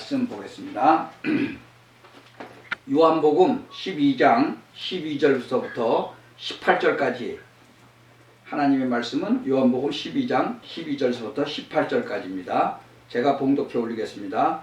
말씀 보겠습니다. 요한복음 12장 12절부터 18절까지 하나님의 말씀은 요한복음 12장 12절부터 18절까지입니다. 제가 봉독해 올리겠습니다.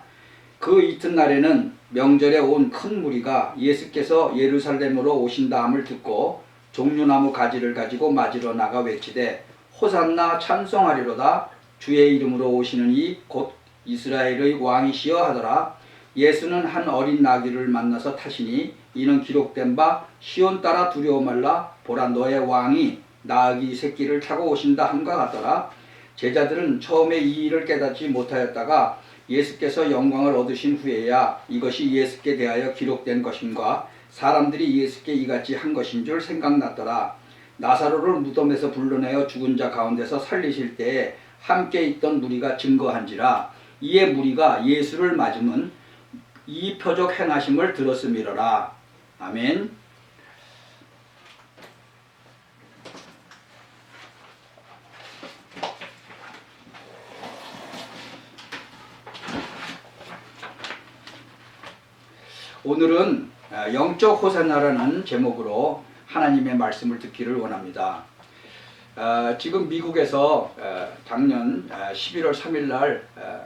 그 이튿날에는 명절에 온 큰 무리가 예수께서 예루살렘으로 오신다함을 듣고 종려나무 가지를 가지고 맞으러 나가 외치되 호산나 찬송하리로다 주의 이름으로 오시는 이 곧 이스라엘의 왕이시여 하더라. 예수는 한 어린 나귀를 만나서 타시니 이는 기록된 바 시온 따라 두려워 말라 보라 너의 왕이 나귀 새끼를 타고 오신다 함과 같더라. 제자들은 처음에 이 일을 깨닫지 못하였다가 예수께서 영광을 얻으신 후에야 이것이 예수께 대하여 기록된 것임과 사람들이 예수께 이같이 한 것인 줄 생각났더라. 나사로를 무덤에서 불러내어 죽은 자 가운데서 살리실 때에 함께 있던 무리가 증거한지라. 이에 무리가 예수를 맞음은 이 표적 행하심을 들었음이로라. 아멘. 오늘은 영적 호산나라는 제목으로 하나님의 말씀을 듣기를 원합니다. 지금 미국에서 작년 11월 3일 날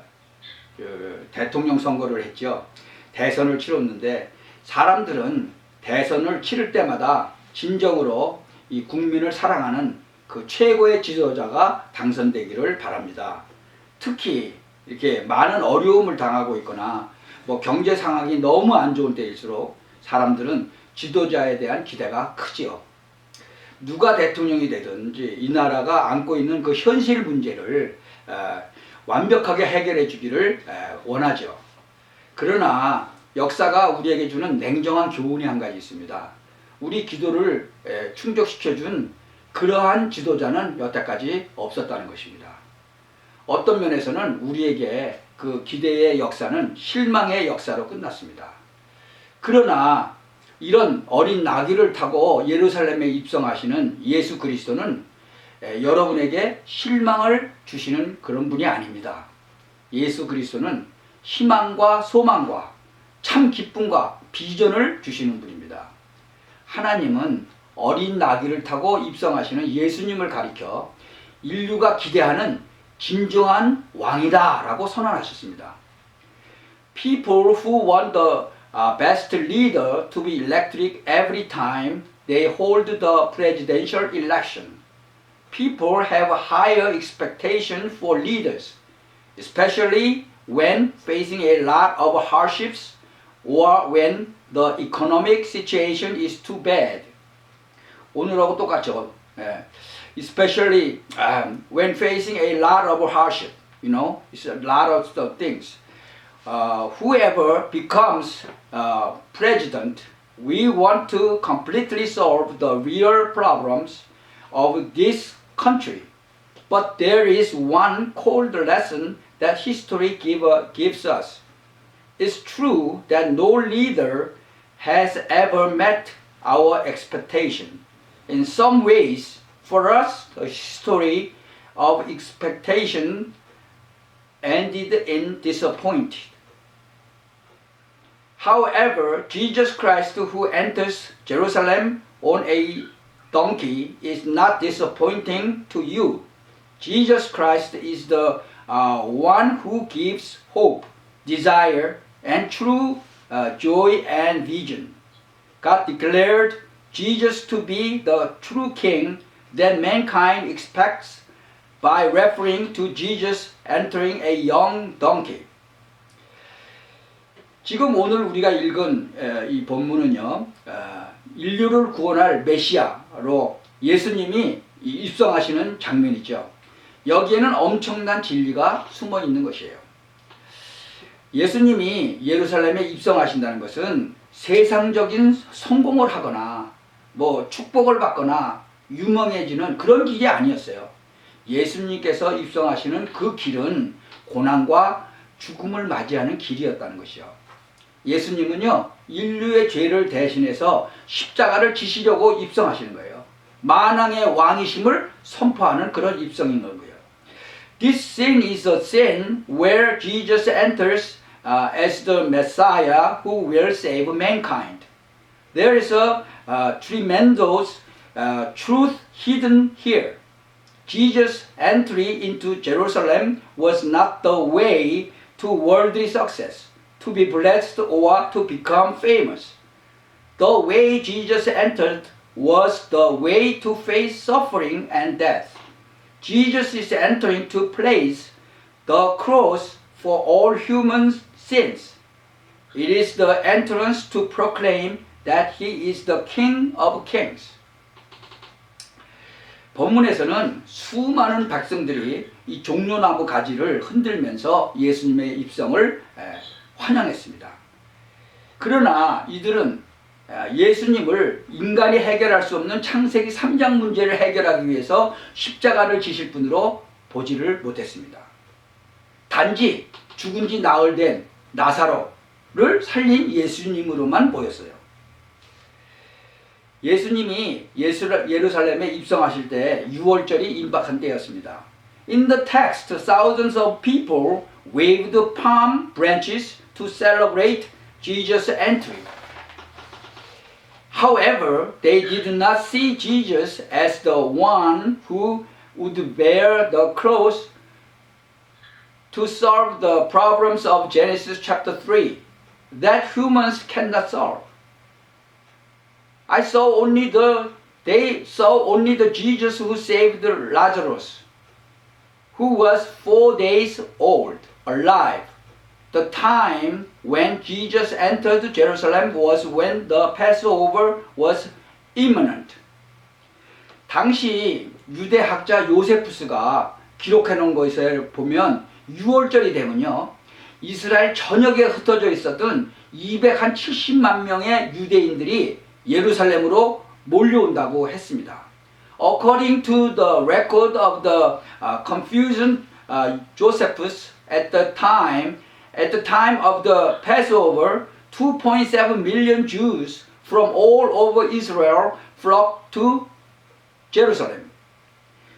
대통령 선거를 했죠. 대선을 치렀는데 사람들은 대선을 치를 때마다 진정으로 이 국민을 사랑하는 그 최고의 지도자가 당선되기를 바랍니다. 특히 이렇게 많은 어려움을 당하고 있거나 뭐 경제 상황이 너무 안 좋은 때일수록 사람들은 지도자에 대한 기대가 크지요. 누가 대통령이 되든지 이 나라가 안고 있는 그 현실 문제를 완벽하게 해결해 주기를 원하죠. 그러나 역사가 우리에게 주는 냉정한 교훈이 한 가지 있습니다. 우리 기도를 충족시켜 준 그러한 지도자는 여태까지 없었다는 것입니다. 어떤 면에서는 우리에게 그 기대의 역사는 실망의 역사로 끝났습니다. 그러나 이런 어린 나귀를 타고 예루살렘에 입성하시는 예수 그리스도는 여러분에게 실망을 주시는 그런 분이 아닙니다. 예수 그리스도는 희망과 소망과 참 기쁨과 비전을 주시는 분입니다. 하나님은 어린 나귀를 타고 입성하시는 예수님을 가리켜 인류가 기대하는 진정한 왕이다 라고 선언하셨습니다. People who want the best leader to be elected every time they hold the presidential election. People have a higher expectation for leaders, especially when facing a lot of hardships or when the economic situation is too bad. 오늘하고 똑같죠. Especially when facing a lot of hardship, you know, it's a lot of things. Whoever becomes president, we want to completely solve the real problems of this country. But there is one cold lesson that history gives us. It's true that no leader has ever met our expectation. In some ways, for us, the history of expectation ended in disappointment. However, Jesus Christ who enters Jerusalem on a donkey is not disappointing to you. Jesus Christ is the one who gives hope, desire, and true joy and vision. God declared Jesus to be the true king that mankind expects by referring to Jesus entering a young donkey. 지금 오늘 우리가 읽은 이 본문은요, 인류를 구원할 메시아로 예수님이 입성하시는 장면이죠. 여기에는 엄청난 진리가 숨어 있는 것이에요. 예수님이 예루살렘에 입성하신다는 것은 세상적인 성공을 하거나 뭐 축복을 받거나 유명해지는 그런 길이 아니었어요. 예수님께서 입성하시는 그 길은 고난과 죽음을 맞이하는 길이었다는 것이요. 예수님은요, 인류의 죄를 대신해서 십자가를 지시려고 입성하시는 거예요. 만왕의 왕이심을 선포하는 그런 입성인 거고요. This scene is a scene where Jesus enters as the Messiah who will save mankind. There is a tremendous truth hidden here. Jesus' entry into Jerusalem was not the way to worldly success, to be blessed or to become famous. The way Jesus entered was the way to face suffering and death. Jesus is entering to place the cross for all human sins. It is the entrance to proclaim that he is the King of Kings. 본문에서는 수많은 백성들이 이 종려나무 가지를 흔들면서 예수님의 입성을 환영했습니다. 그러나 이들은 예수님을 인간이 해결할 수 없는 창세기 3장 문제를 해결하기 위해서 십자가를 지실 분으로 보지를 못했습니다. 단지 죽은 지 나흘 된 나사로를 살린 예수님으로만 보였어요. 예수님이 예루살렘에 입성하실 때 6월절이 임박한 때였습니다. In the text, thousands of people waved palm branches to celebrate Jesus' entry. However, they did not see Jesus as the one who would bear the cross to solve the problems of Genesis chapter 3 that humans cannot solve. They saw only the Jesus who saved Lazarus, who was 4 days old, alive. The time when Jesus entered Jerusalem was when the Passover was imminent. 당시 유대학자 요세푸스가 기록해 놓은 것에 보면 6월절이 되면요, 이스라엘 전역에 흩어져 있었던 270만 명의 유대인들이 예루살렘으로 몰려온다고 했습니다. According to the record of the Confucian Josephus, at the time of the Passover, 2.7 million Jews from all over Israel flocked to Jerusalem.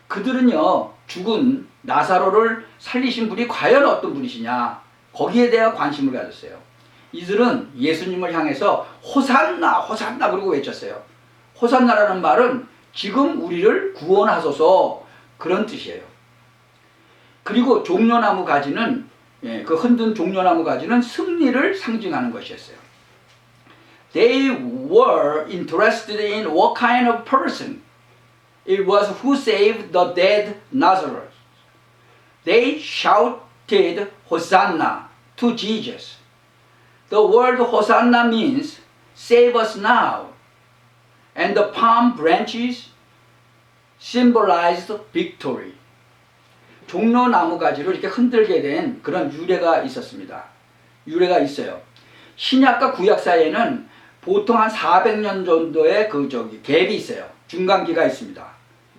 그들은요, 죽은 나사로를 살리신 분이 과연 어떤 분이시냐, 거기에 대한 관심을 가졌어요. 이들은 예수님을 향해서 호산나 호산나 그러고 외쳤어요. 호산나라는 말은 지금 우리를 구원하소서, 그런 뜻이에요. 그리고 종려나무 가지는, 그 흔든 종려나무 가지는 승리를 상징하는 것이었어요. They were interested in what kind of person it was who saved the dead Lazarus. They shouted Hosanna to Jesus. The word Hosanna means save us now, and the palm branches symbolized victory. 종려나무 가지를 이렇게 흔들게 된 그런 유래가 있었습니다. 유래가 있어요. 신약과 구약 사이에는 보통 한 400년 정도의 갭이 있어요. 중간기가 있습니다.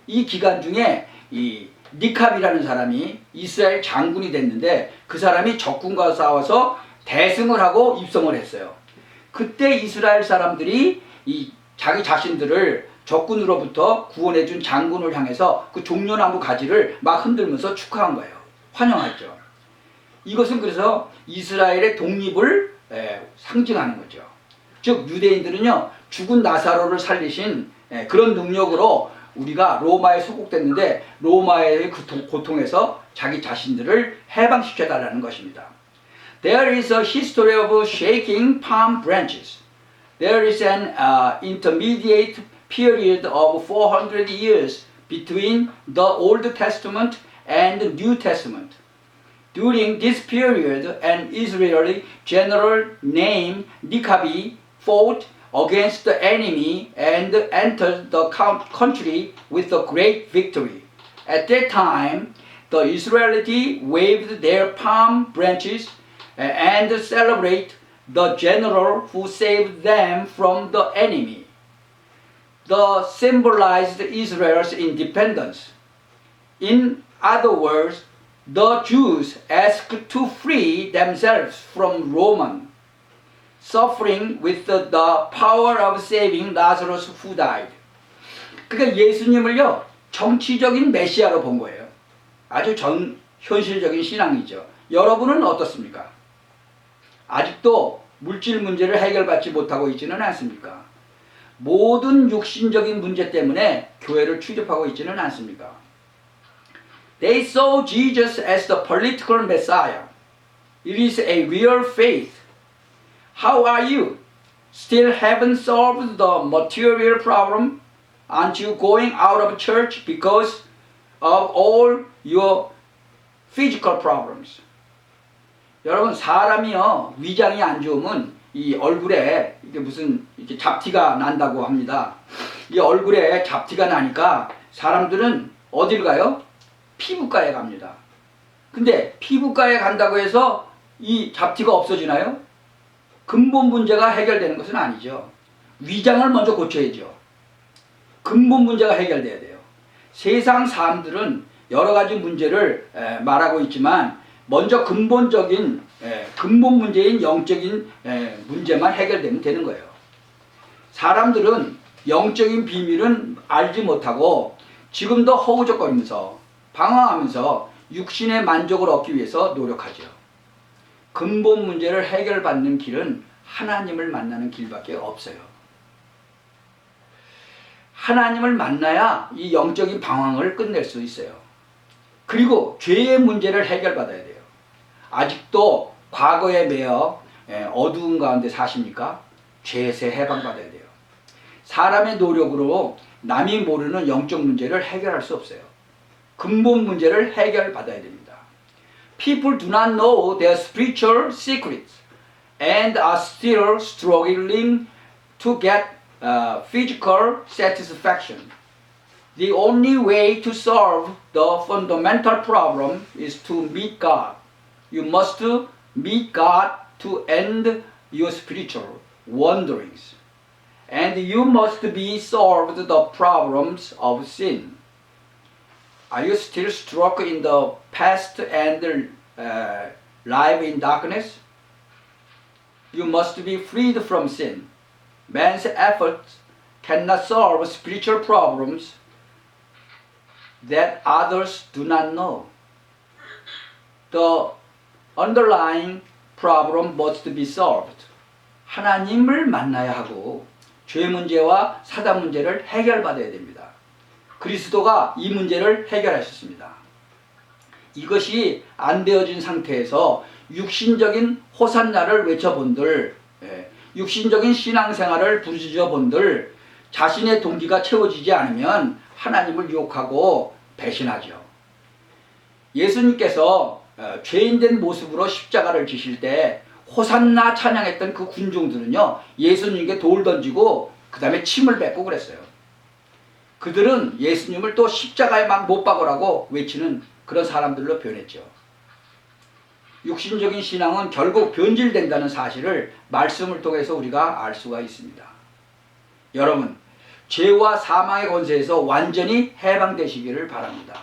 이 기간 중에 이 니캅이라는 사람이 이스라엘 장군이 됐는데, 그 사람이 적군과 싸워서 대승을 하고 입성을 했어요. 그때 이스라엘 사람들이 자기 자신들을 적군으로부터 구원해준 장군을 향해서 그 종려나무 가지를 막 흔들면서 축하한 거예요. 환영했죠. 이것은 그래서 이스라엘의 독립을 상징하는 거죠. 즉 유대인들은요, 죽은 나사로를 살리신 그런 능력으로 우리가 로마에 소속됐는데 로마의 그 고통에서 자기 자신들을 해방시켜달라는 것입니다. There is a history of shaking palm branches. There is an intermediate period of 400 years between the Old Testament and the New Testament. During this period, an Israeli general named Nicabi fought against the enemy and entered the country with a great victory. At that time, the Israelites waved their palm branches and celebrate the general who saved them from the enemy. The symbolized Israel's independence. In other words, the Jews asked to free themselves from Roman suffering with the power of saving Lazarus who died. 그러니까 예수님을요, 정치적인 메시아로 본 거예요. 아주 현실적인 신앙이죠. 여러분은 어떻습니까? 아직도 물질 문제를 해결받지 못하고 있지는 않습니까? 모든 육신적인 문제 때문에 교회를 출입하고 있지는 않습니까? They saw Jesus as the political Messiah. It is a real faith. How are you? Still haven't solved the material problem? Aren't you going out of church because of all your physical problems? 여러분, 사람이요, 위장이 안 좋으면 이 얼굴에 이게 무슨 이렇게 잡티가 난다고 합니다. 이 얼굴에 잡티가 나니까 사람들은 어딜 가요? 피부과에 갑니다. 근데 피부과에 간다고 해서 이 잡티가 없어지나요? 근본 문제가 해결되는 것은 아니죠. 위장을 먼저 고쳐야죠. 근본 문제가 해결돼야 돼요. 세상 사람들은 여러 가지 문제를 말하고 있지만 먼저 근본적인 근본 문제인 영적인 문제만 해결되면 되는 거예요. 사람들은 영적인 비밀은 알지 못하고 지금도 허우적거리면서 방황하면서 육신의 만족을 얻기 위해서 노력하죠. 근본 문제를 해결받는 길은 하나님을 만나는 길밖에 없어요. 하나님을 만나야 이 영적인 방황을 끝낼 수 있어요. 그리고 죄의 문제를 해결받아야 돼요. 아직도 과거에 매여 어두운 가운데 사십니까? 죄에서 해방받아야 돼요. 사람의 노력으로 남이 모르는 영적 문제를 해결할 수 없어요. 근본 문제를 해결받아야 됩니다. People do not know their spiritual secrets and are still struggling to get physical satisfaction. The only way to solve the fundamental problem is to meet God. You must meet God to end your spiritual wanderings. And you must be solved the problems of sin. Are you still stuck in the past and live in darkness? You must be freed from sin. Man's efforts cannot solve spiritual problems that others do not know. The underlying problem must be solved. 하나님을 만나야 하고 죄 문제와 사단 문제를 해결받아야 됩니다. 그리스도가 이 문제를 해결하셨습니다. 이것이 안 되어진 상태에서 육신적인 호산나를 외쳐본들, 육신적인 신앙생활을 부르짖어 본들, 자신의 동기가 채워지지 않으면 하나님을 유혹하고 배신하죠. 예수님께서 죄인된 모습으로 십자가를 지실 때 호산나 찬양했던 그 군중들은요, 예수님께 돌 던지고 그 다음에 침을 뱉고 그랬어요. 그들은 예수님을 또 십자가에 막 못 박으라고 외치는 그런 사람들로 변했죠. 육신적인 신앙은 결국 변질된다는 사실을 말씀을 통해서 우리가 알 수가 있습니다. 여러분, 죄와 사망의 권세에서 완전히 해방되시기를 바랍니다.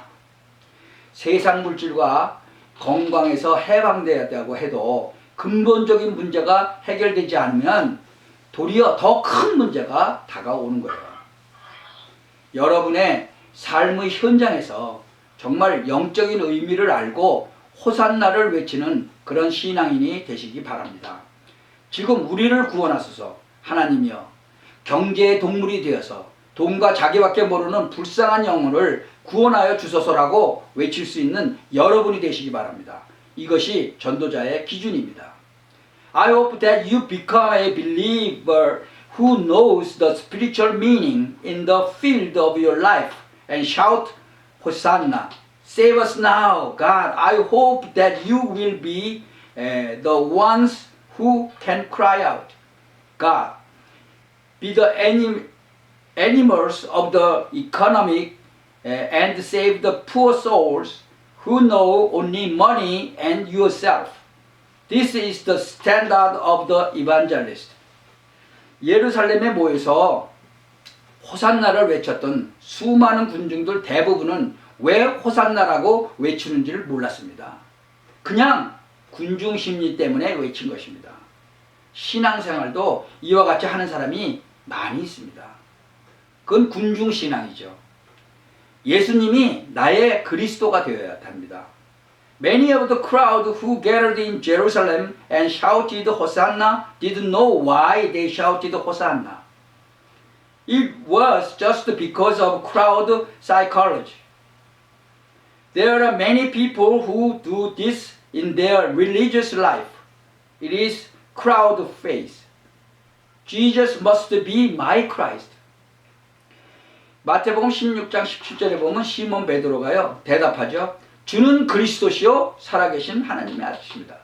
세상 물질과 건강에서 해방되었다고 해도 근본적인 문제가 해결되지 않으면 도리어 더 큰 문제가 다가오는 거예요. 여러분의 삶의 현장에서 정말 영적인 의미를 알고 호산나를 외치는 그런 신앙인이 되시기 바랍니다. 지금 우리를 구원하소서 하나님이여, 경제의 동물이 되어서 돈과 자기밖에 모르는 불쌍한 영혼을 구원하여 주소서라고 외칠 수 있는 여러분이 되시기 바랍니다. 이것이 전도자의 기준입니다. I hope that you become a believer who knows the spiritual meaning in the field of your life and shout, Hosanna! Save us now, God! I hope that you will be the ones who can cry out, God! Be the animals of the economic and save the poor souls who know only money and yourself. This is the standard of the evangelist. 예루살렘에 모여서 호산나를 외쳤던 수많은 군중들 대부분은 왜 호산나라고 외치는지를 몰랐습니다. 그냥 군중 심리 때문에 외친 것입니다. 신앙생활도 이와 같이 하는 사람이 많이 있습니다. 그건 군중 신앙이죠. 예수님이 나의 그리스도가 되어야 합니다. Many of the crowd who gathered in Jerusalem and shouted Hosanna didn't know why they shouted Hosanna. It was just because of crowd psychology. There are many people who do this in their religious life. It is crowd faith. Jesus must be my Christ. 마태복음 16장 17절에 보면 시몬 베드로가요 대답하죠. 주는 그리스도시요 살아계신 하나님의 아들이십니다.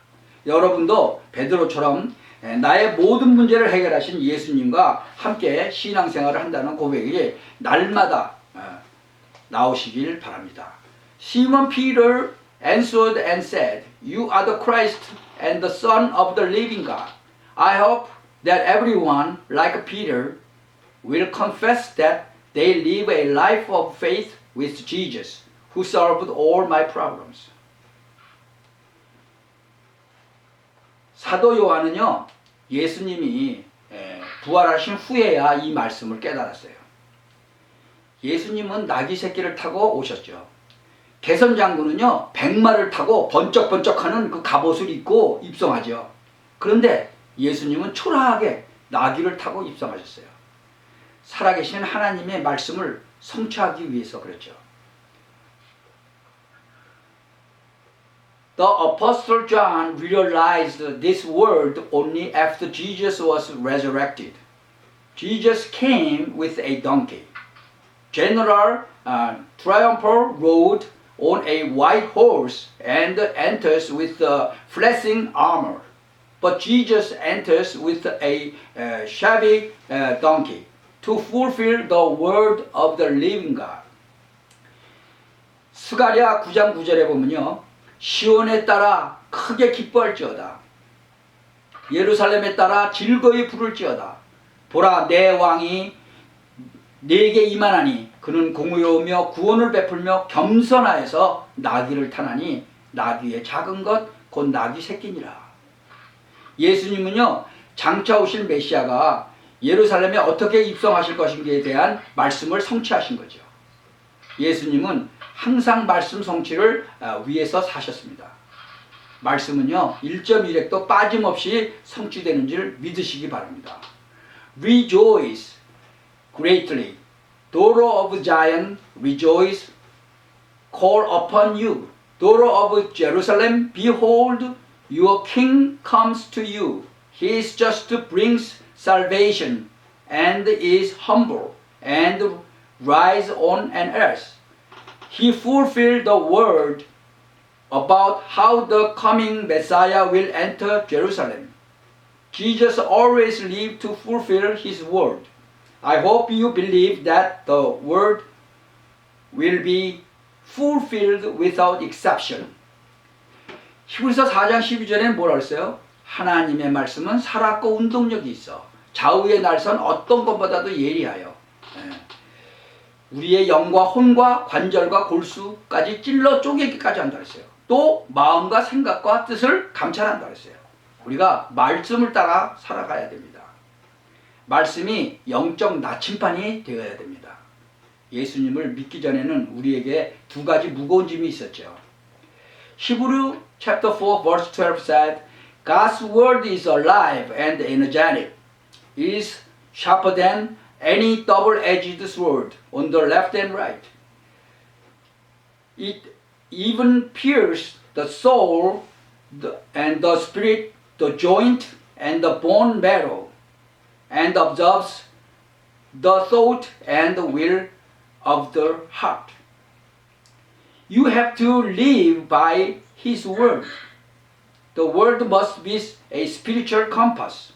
여러분도 베드로처럼 나의 모든 문제를 해결하신 예수님과 함께 신앙생활을 한다는 고백이 날마다 나오시길 바랍니다. Simon Peter answered and said, You are the Christ and the Son of the living God. I hope that everyone, like Peter, will confess that they live a life of faith with Jesus, who solved all my problems. 사도 요한은요, 예수님이 부활하신 후에야 이 말씀을 깨달았어요. 예수님은 나귀 새끼를 타고 오셨죠. 개선 장군은요, 백마를 타고 번쩍번쩍하는 그 갑옷을 입고 입성하죠. 그런데 예수님은 초라하게 나귀를 타고 입성하셨어요. 살아계신 하나님의 말씀을 성취하기 위해서 그랬죠. The Apostle John realized this word only after Jesus was resurrected. Jesus came with a donkey. General Triumphal rode on a white horse and enters with flashing armor. But Jesus enters with a shabby donkey to fulfill the word of the living God. 스가랴 9장 9절에 보면요. 시온에 따라 크게 기뻐할지어다. 예루살렘에 따라 즐거이 부를지어다. 보라 내 왕이 내게 임하나니 그는 공의로우며 구원을 베풀며 겸손하여서 나귀를 타나니 나귀의 작은 것 곧 나귀 새끼니라. 예수님은요 장차 오실 메시아가 예루살렘에 어떻게 입성하실 것인지에 대한 말씀을 성취하신 거죠. 예수님은 항상 말씀 성취를 위해서 사셨습니다. 말씀은요 1.1획도 빠짐없이 성취되는 줄 믿으시기 바랍니다. Rejoice greatly. Daughter of Zion, rejoice. Call upon you. Daughter of Jerusalem, behold, your king comes to you. He is just brings salvation and is humble and rise on an earth. He fulfilled the word about how the coming Messiah will enter Jerusalem. Jesus always lived to fulfill his word. I hope you believe that the word will be fulfilled without exception. 히브리서 4장 12절에는 뭐라고 했어요? 하나님의 말씀은 살았고 운동력이 있어. 좌우의 날선 어떤 것보다도 예리하여. 우리의 영과 혼과 관절과 골수까지 찔러 쪼개기까지 한다 했어요. 또 마음과 생각과 뜻을 감찰한다 했어요. 우리가 말씀을 따라 살아가야 됩니다. 말씀이 영적 나침반이 되어야 됩니다. 예수님을 믿기 전에는 우리에게 두 가지 무거운 짐이 있었죠. Hebrew chapter 4 verse 12 said, God's word is alive and energetic. It is sharper than any double-edged sword on the left and right. It even pierces the soul and the spirit, the joint and the bone marrow, and observes the thought and the will of the heart. You have to live by His word. The word must be a spiritual compass.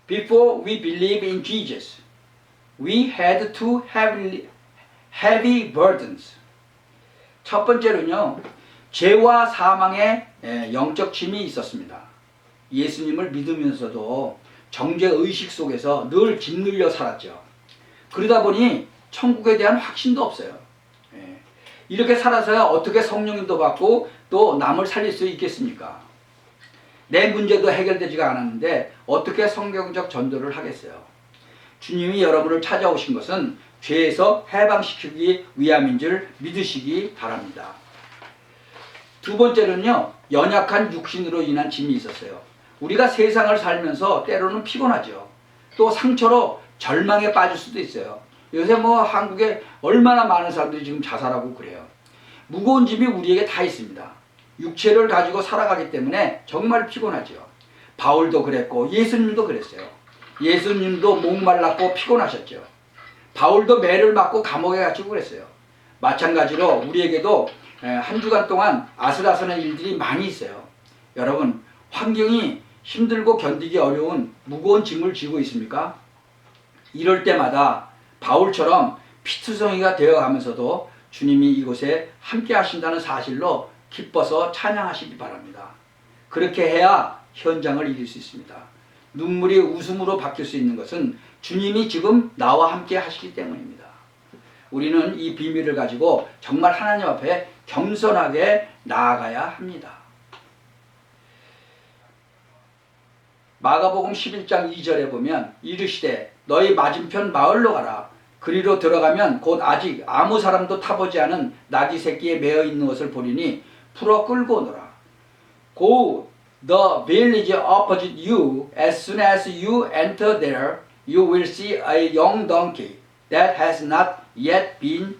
Before we believe in Jesus, we had two heavy burdens. 첫 번째로는요, 죄와 사망의 영적 짐이 있었습니다. 예수님을 믿으면서도 정죄의식 속에서 늘 짓눌려 살았죠. 그러다 보니 천국에 대한 확신도 없어요. 이렇게 살아서야 어떻게 성령님도 받고 또 남을 살릴 수 있겠습니까? 내 문제도 해결되지가 않았는데 어떻게 성경적 전도를 하겠어요? 주님이 여러분을 찾아오신 것은 죄에서 해방시키기 위함인 줄 믿으시기 바랍니다. 두 번째는요, 연약한 육신으로 인한 짐이 있었어요. 우리가 세상을 살면서 때로는 피곤하죠. 또 상처로 절망에 빠질 수도 있어요. 요새 뭐 한국에 얼마나 많은 사람들이 지금 자살하고 그래요. 무거운 짐이 우리에게 다 있습니다. 육체를 가지고 살아가기 때문에 정말 피곤하죠. 바울도 그랬고 예수님도 그랬어요. 예수님도 목말랐고 피곤하셨죠. 바울도 매를 맞고 감옥에 갇히고 그랬어요. 마찬가지로 우리에게도 한 주간 동안 아슬아슬한 일들이 많이 있어요. 여러분, 환경이 힘들고 견디기 어려운 무거운 짐을 지고 있습니까? 이럴 때마다 바울처럼 피투성이가 되어가면서도 주님이 이곳에 함께 하신다는 사실로 기뻐서 찬양하시기 바랍니다. 그렇게 해야 현장을 이길 수 있습니다. 눈물이 웃음으로 바뀔 수 있는 것은 주님이 지금 나와 함께 하시기 때문입니다. 우리는 이 비밀을 가지고 정말 하나님 앞에 겸손하게 나아가야 합니다. 마가복음 11장 2절에 보면 이르시되 너희 맞은편 마을로 가라. 그리로 들어가면 곧 아직 아무 사람도 타보지 않은 나귀 새끼에 매어 있는 것을 보리니 풀어 끌고 오너라. Go the village opposite you. As soon as you enter there, you will see a young donkey that has not yet been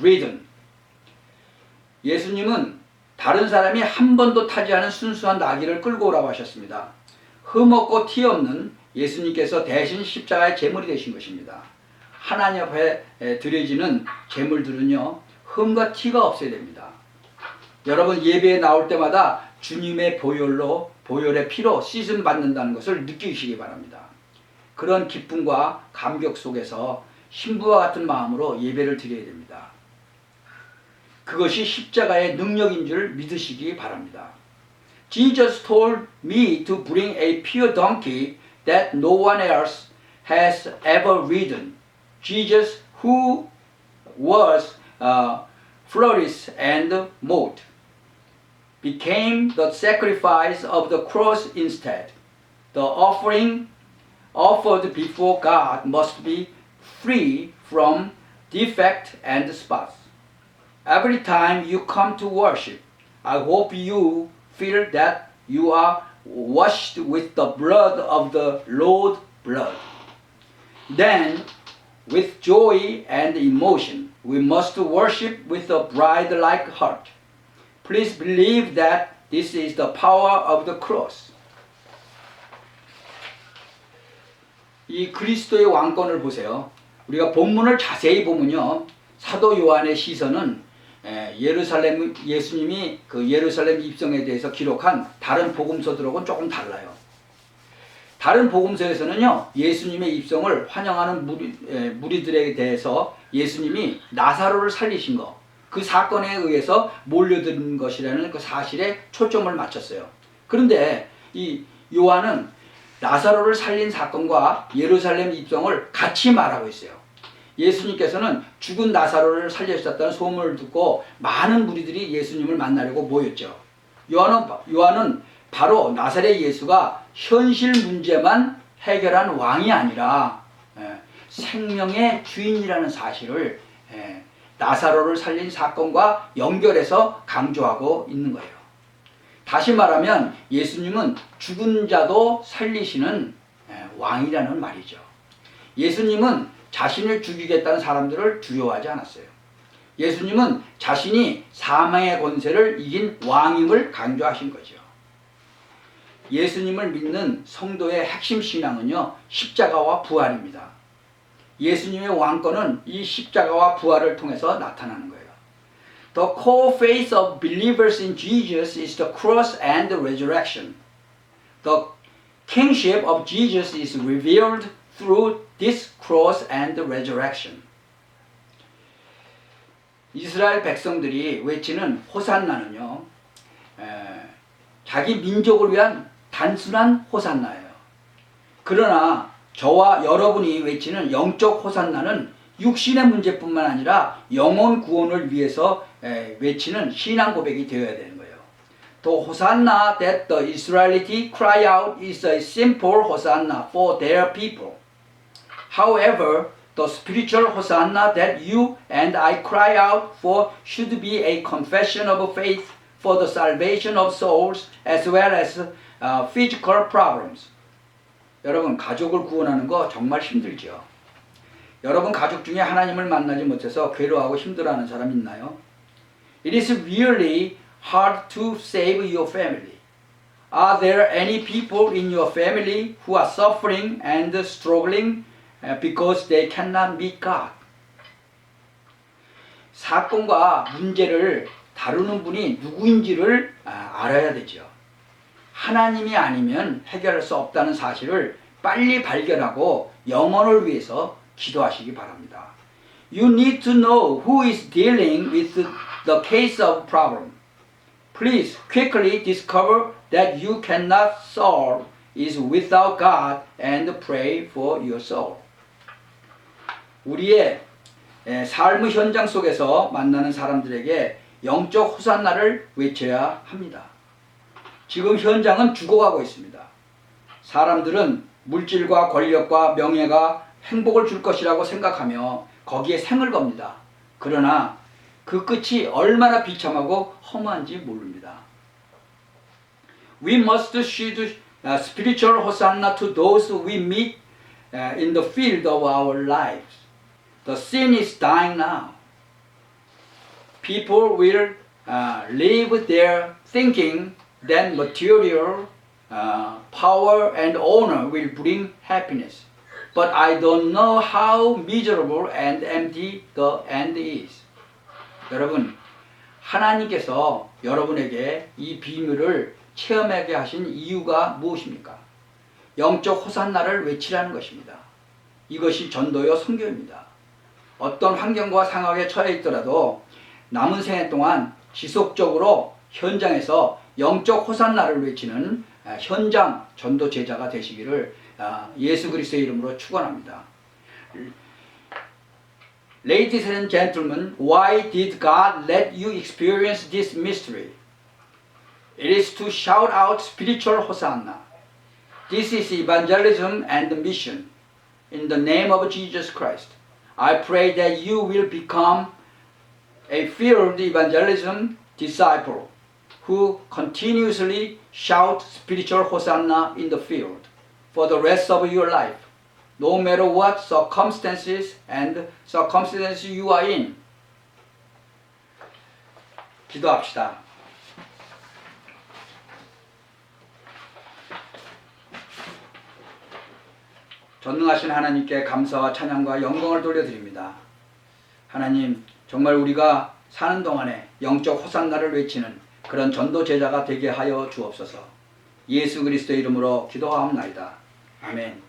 ridden. 예수님은 다른 사람이 한 번도 타지 않은 순수한 나귀를 끌고 오라고 하셨습니다. 흠없고 티 없는 예수님께서 대신 십자가의 제물이 되신 것입니다. 하나님 앞에 드려지는 제물들은요, 흠과 티가 없어야 됩니다. 여러분, 예배에 나올 때마다 주님의 보혈의 피로 씻음 받는다는 것을 느끼시기 바랍니다. 그런 기쁨과 감격 속에서 신부와 같은 마음으로 예배를 드려야 됩니다. 그것이 십자가의 능력인 줄 믿으시기 바랍니다. Jesus told me to bring a pure donkey that no one else has ever ridden. Jesus, who was flawless and mold, became the sacrifice of the cross instead. The offering offered before God must be free from defect and spots. Every time you come to worship, I hope you feel that you are washed with the blood of the Lord's blood. Then, with joy and emotion, we must worship with a bride-like heart. Please believe that this is the power of the cross. 이 그리스도의 왕권을 보세요. 우리가 본문을 자세히 보면요, 사도 요한의 시선은 예수님이 그 예루살렘 입성에 대해서 기록한 다른 복음서들하고는 조금 달라요. 다른 복음서에서는요, 예수님의 입성을 환영하는 무리들에 대해서 예수님이 나사로를 살리신 것, 그 사건에 의해서 몰려든 것이라는 그 사실에 초점을 맞췄어요. 그런데 이 요한은 나사로를 살린 사건과 예루살렘 입성을 같이 말하고 있어요. 예수님께서는 죽은 나사로를 살려주셨다는 소문을 듣고 많은 무리들이 예수님을 만나려고 모였죠. 요한은 바로 나사렛 예수가 현실 문제만 해결한 왕이 아니라 생명의 주인이라는 사실을 나사로를 살린 사건과 연결해서 강조하고 있는 거예요. 다시 말하면 예수님은 죽은 자도 살리시는 왕이라는 말이죠. 예수님은 자신을 죽이겠다는 사람들을 두려워하지 않았어요. 예수님은 자신이 사망의 권세를 이긴 왕임을 강조하신 거죠. 예수님을 믿는 성도의 핵심 신앙은요, 십자가와 부활입니다. 예수님의 왕권은 이 십자가와 부활을 통해서 나타나는 거예요. The core faith of believers in Jesus is the cross and the resurrection. The kingship of Jesus is revealed through this cross and the resurrection. 이스라엘 백성들이 외치는 호산나는요, 자기 민족을 위한 단순한 호산나예요. 그러나 저와 여러분이 외치는 영적 호산나는 육신의 문제뿐만 아니라 영혼 구원을 위해서 외치는 신앙 고백이 되어야 되는 거예요. The Hosanna that the Israelites cry out is a simple Hosanna for their people. However, The spiritual hosanna that you and I cry out for should be a confession of faith for the salvation of souls as well as physical problems. 여러분, 가족을 구원하는 거 정말 힘들죠. 여러분 가족 중에 하나님을 만나지 못해서 괴로워하고 힘들어하는 사람 있나요? It is really hard to save your family. Are there any people in your family who are suffering and struggling because they cannot meet God? 사건과 문제를 다루는 분이 누구인지를 알아야 되죠. 하나님이 아니면 해결할 수 없다는 사실을 빨리 발견하고 영혼을 위해서 기도하시기 바랍니다. You need to know who is dealing with the case of problem. Please quickly discover that you cannot solve is without God and pray for your soul. 우리의 삶의 현장 속에서 만나는 사람들에게 영적 호산나를 외쳐야 합니다. 지금 현장은 죽어가고 있습니다. 사람들은 물질과 권력과 명예가 행복을 줄 것이라고 생각하며 거기에 생을 겁니다. 그러나 그 끝이 얼마나 비참하고 허무한지 모릅니다. We must shoot spiritual hosanna to those we meet in the field of our lives. The sin is dying now. People will live their thinking that material power and honor will bring happiness. But I don't know how miserable and empty the end is. 여러분, 하나님께서 여러분에게 이 비밀을 체험하게 하신 이유가 무엇입니까? 영적 호산나를 외치라는 것입니다. 이것이 전도요 선교입니다. 어떤 환경과 상황에 처해 있더라도 남은 생애 동안 지속적으로 현장에서 영적 호산나를 외치는 현장 전도 제자가 되시기를 예수 그리스도의 이름으로 축원합니다. Ladies and gentlemen, why did God let you experience this mystery? It is to shout out spiritual hosanna. This is evangelism and mission. In the name of Jesus Christ, I pray that you will become a filled evangelism disciple who continuously shout spiritual hosanna in the field for the rest of your life, no matter what circumstances you are in. 기도합시다. 전능하신 하나님께 감사와 찬양과 영광을 돌려드립니다. 하나님, 정말 우리가 사는 동안에 영적 호산나를 외치는 그런 전도 제자가 되게 하여 주옵소서. 예수 그리스도의 이름으로 기도하옵나이다. 아멘.